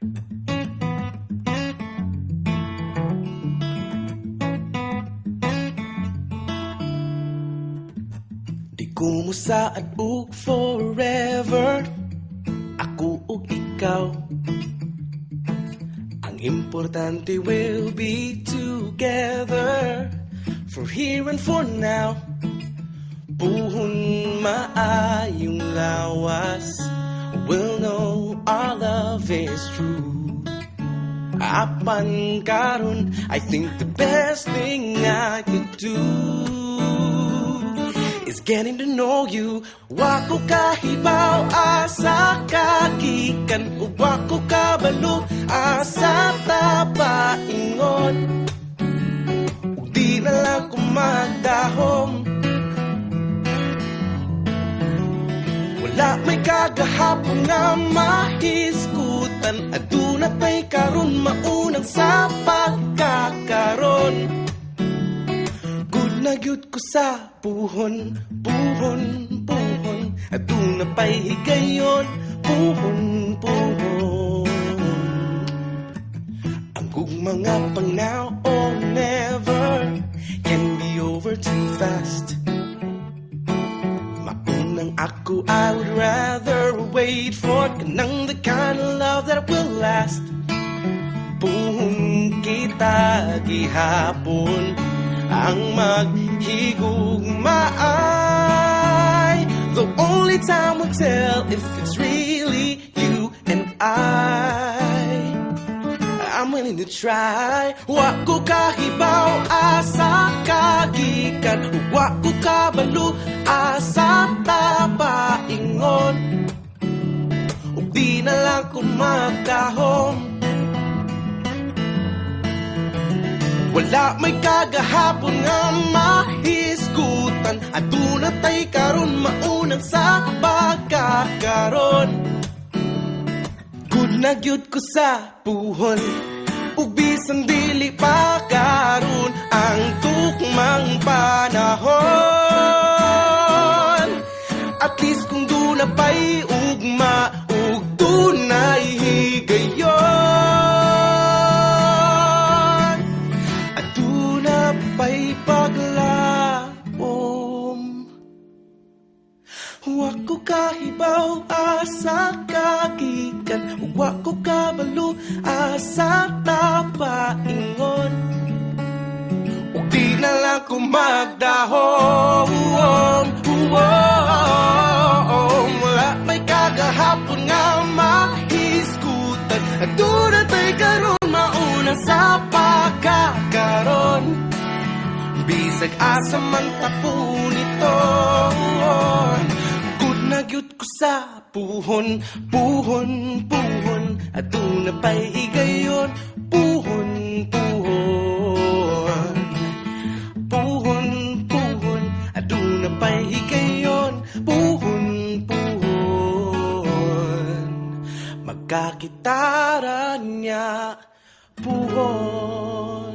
Di ko mo saad ug forever, ako ug ikaw. Ang importante will be together, for here and for now. Puhon maayong lawas, we'll know our love is true. Apan karon, I think the best thing I could do is getting to know you. Wako kahibaw asa kagikan, ug wako kabalo asa tapaingon. Ug di na lang ko magdahom, wala may kagahapon nga mahiskutan. Aduna tay karon maunang sa pagkakaron. Good na gyud ko sa puhon, puhon, puhon. Aduna pa'y higayon, puhon, puhon. Ang mga pang now or never can be over too fast. Maunang ako, I would rather wait for kanang the kind of love that will last. Puhon kita gihapon, ang maghigugmaay. The only time will tell if it's really you and I'm willing to try. Wa ko kahibaw asa kagikan, wa ko kabalo asa tapaingon. Ug di na lang ko magdahom, wala may kagahapon nga mahisgutan. Aduna tay karon maunang sa pagkakaron. Good na gyud ko sa puhon, ug bisan dili pa karon ang tukmang panahon. At least kung duna pa'y ugma, ug dunay higayon. Aduna pa'y paglaom, wa ko kahibaw asa kagikan, wa ko kabalo asa tapaingon. Ug di na lang ko magdahom, wala may kagahapon nga mahisgutan. Aduna tay karon mauna sa pagkakaron. Bisag asa man tapon ito, good na gyud ko sa puhon, puhon, puhon. Aduna pa'y higayon, puhon, puhon. Puhon, puhon. Aduna pa'y higayon, puhon, puhon. Magkakitaran niya, puhon.